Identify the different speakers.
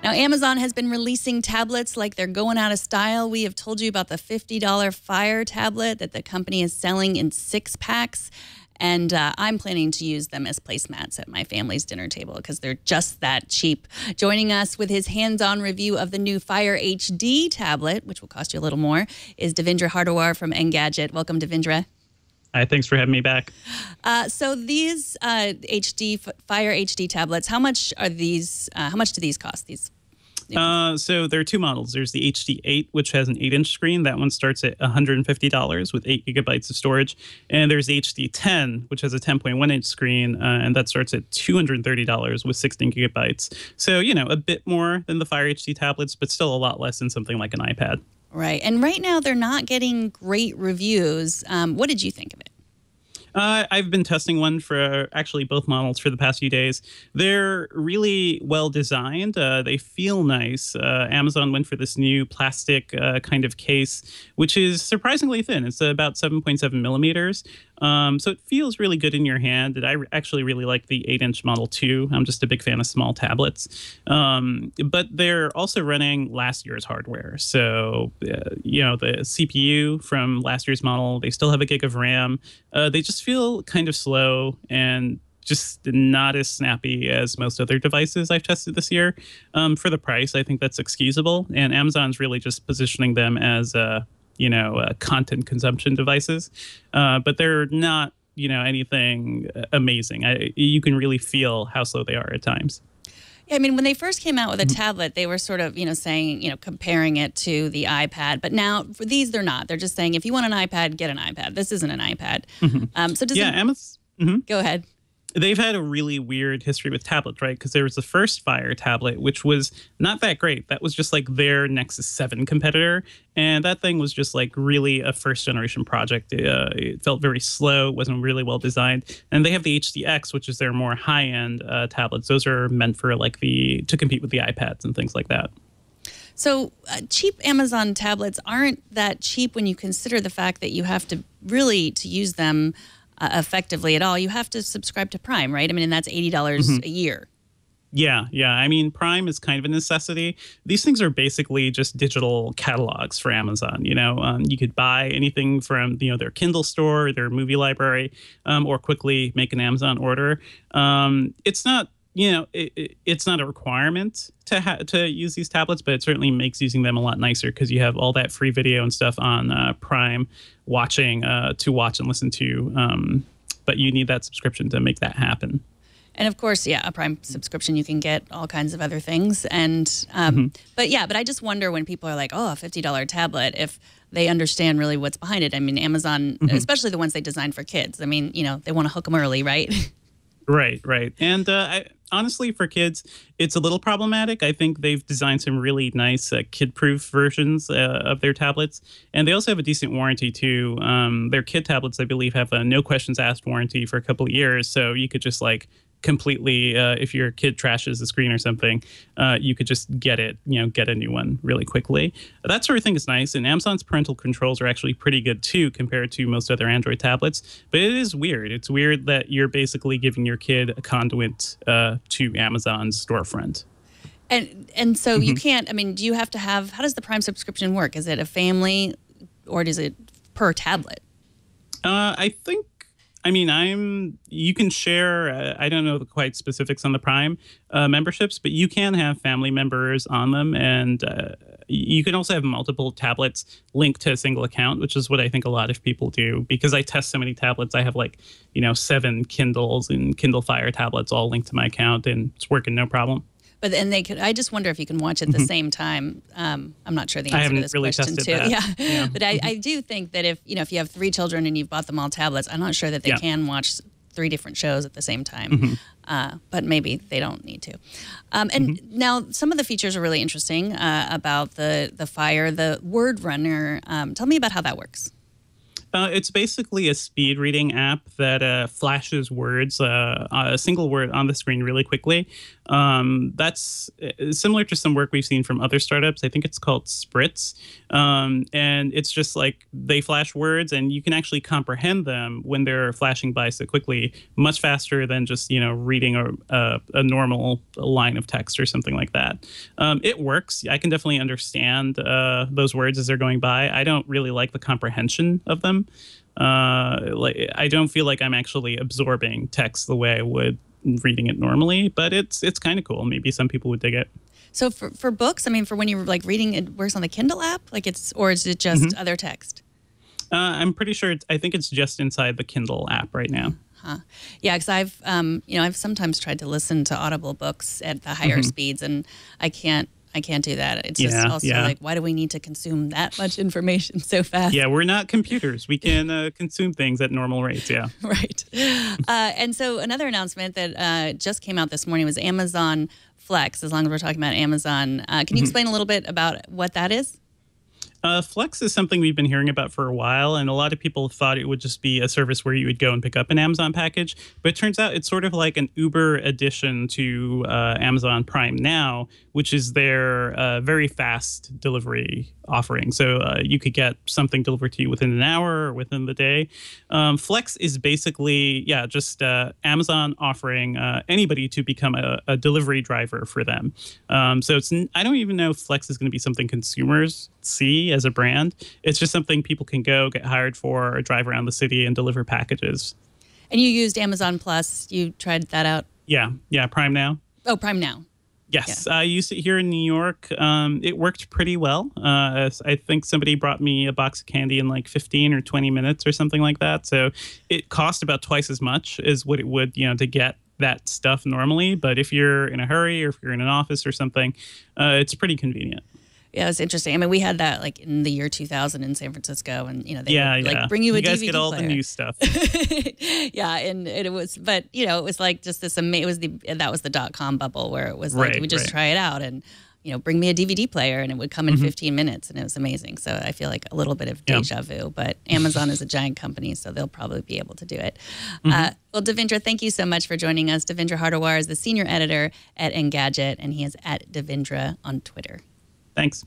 Speaker 1: Now, Amazon has been releasing tablets like they're going out of style. We have told you about the $50 Fire tablet that the company is selling in 6-packs. And I'm planning to use them as placemats at my family's dinner table because they're just that cheap. Joining us with his hands-on review of the new Fire HD tablet, which will cost you a little more, is Devindra Hardawar from Engadget. Welcome, Devindra.
Speaker 2: Hi, thanks for having me back.
Speaker 1: So these Fire HD tablets, how much are these? How much do these cost?
Speaker 2: So there are two models. There's the HD8, which has an 8-inch screen. That one starts at $150 with 8 gigabytes of storage. And there's the HD10, which has a 10.1-inch screen, and that starts at $230 with 16 gigabytes. So, you know, a bit more than the Fire HD tablets, but still a lot less than something like an iPad.
Speaker 1: Right. And right now, they're not getting great reviews. What did you think of it?
Speaker 2: I've been testing one for actually both models for the past few days. They're really well designed. They feel nice. Amazon went for this new plastic kind of case, which is surprisingly thin. It's about 7.7 millimeters. So it feels really good in your hand. And I actually really like the 8-inch Model 2. I'm just a big fan of small tablets. But they're also running last year's hardware. So, you know, the CPU from last year's model, they still have a gig of RAM. They just feel kind of slow and just not as snappy as most other devices I've tested this year. For the price, I think that's excusable. And Amazon's really just positioning them as content consumption devices, but they're not, anything amazing. You can really feel how slow they are at times.
Speaker 1: Yeah, I mean, when they first came out with a tablet, they were sort of, saying, comparing it to the iPad. But now for these, they're not. They're just saying, if you want an iPad, get an iPad. This isn't an iPad. So does
Speaker 2: Amazon.
Speaker 1: Go ahead.
Speaker 2: They've had a really weird history with tablets, right? Because there was the first Fire tablet, which was not that great. That was just like their Nexus 7 competitor. And that thing was just like really a first generation project. It felt very slow. It wasn't really well designed. And they have the HDX, which is their more high end tablets. Those are meant for like to compete with the iPads and things like that.
Speaker 1: So cheap Amazon tablets aren't that cheap when you consider the fact that you have to really, to use them effectively at all, you have to subscribe to Prime, right? I mean, and that's $80 a year.
Speaker 2: Yeah. I mean, Prime is kind of a necessity. These things are basically just digital catalogs for Amazon. You could buy anything from their Kindle store, their movie library, or quickly make an Amazon order. It's not it's not a requirement to use these tablets, but it certainly makes using them a lot nicer because you have all that free video and stuff on Prime to watch and listen to. But you need that subscription to make that happen.
Speaker 1: And of course, a Prime subscription, you can get all kinds of other things. And but I just wonder when people are like, oh, a $50 tablet, if they understand really what's behind it. I mean, Amazon, especially the ones they designed for kids. I mean, they want to hook them early, right?
Speaker 2: Right. And honestly, for kids, it's a little problematic. I think they've designed some really nice kid-proof versions of their tablets. And they also have a decent warranty, too. Their kid tablets, I believe, have a no questions asked warranty for a couple of years. So you could just completely, if your kid trashes the screen or something, you could just get a new one really quickly. That sort of thing is nice. And Amazon's parental controls are actually pretty good too compared to most other Android tablets. But it is weird. It's weird that you're basically giving your kid a conduit to Amazon's storefront.
Speaker 1: And so you can't, I mean, do you have to have, how does the Prime subscription work? Is it a family or is it per tablet?
Speaker 2: You can share, I don't know the quite specifics on the Prime memberships, but you can have family members on them. And you can also have multiple tablets linked to a single account, which is what I think a lot of people do. Because I test so many tablets, I have 7 Kindles and Kindle Fire tablets all linked to my account, and it's working no problem.
Speaker 1: But then I just wonder if you can watch at the same time. I'm not sure the answer to this question too. Yeah. But I do think that if you have 3 children and you've bought them all tablets, I'm not sure that they can watch 3 different shows at the same time. But maybe they don't need to. And now some of the features are really interesting about the Fire, the Word Runner. Tell me about how that works.
Speaker 2: It's basically a speed reading app that flashes words, a single word on the screen really quickly. That's similar to some work we've seen from other startups. I think it's called Spritz. And it's just like they flash words and you can actually comprehend them when they're flashing by so quickly, much faster than just, reading a normal line of text or something like that. It works. I can definitely understand those words as they're going by. I don't really like the comprehension of them. I don't feel like I'm actually absorbing text the way I would reading it normally, but it's kind of cool. Maybe some people would dig it.
Speaker 1: So for books, I mean, for when you're like reading, it works on the Kindle app, or is it just other text?
Speaker 2: I'm pretty sure. I think it's just inside the Kindle app right now.
Speaker 1: Huh. Yeah, because I've sometimes tried to listen to Audible books at the higher speeds, and I can't do that. It's just like, why do we need to consume that much information so fast?
Speaker 2: Yeah, we're not computers. We can consume things at normal rates. Yeah.
Speaker 1: Right. And so another announcement that just came out this morning was Amazon Flex, as long as we're talking about Amazon. Can you explain a little bit about what that is?
Speaker 2: Flex is something we've been hearing about for a while, and a lot of people thought it would just be a service where you would go and pick up an Amazon package. But it turns out it's sort of like an Uber addition to Amazon Prime Now, which is their very fast delivery offering. So you could get something delivered to you within an hour or within the day. Flex is basically, just Amazon offering anybody to become a delivery driver for them. So I don't even know if Flex is going to be something consumers see as a brand. It's just something people can go get hired for or drive around the city and deliver packages.
Speaker 1: And you used Amazon Plus. You tried that out?
Speaker 2: Yeah, Prime Now.
Speaker 1: Oh, Prime Now.
Speaker 2: Yes, I used it here in New York. It worked pretty well. I think somebody brought me a box of candy in like 15 or 20 minutes or something like that. So it cost about twice as much as what it would, to get that stuff normally. But if you're in a hurry or if you're in an office or something, it's pretty convenient.
Speaker 1: Yeah, it's interesting. I mean, we had that like in the year 2000 in San Francisco, and they would, like bring you a DVD player.
Speaker 2: You guys get all the new stuff.
Speaker 1: Yeah, and it was, but it was like just this amazing. That was the .com bubble where it was like you would just try it out and bring me a DVD player, and it would come in 15 minutes, and it was amazing. So I feel like a little bit of deja vu, but Amazon is a giant company, so they'll probably be able to do it. Well, Devendra, thank you so much for joining us. Devendra Hardawar is the senior editor at Engadget, and he is at Devendra on Twitter.
Speaker 2: Thanks.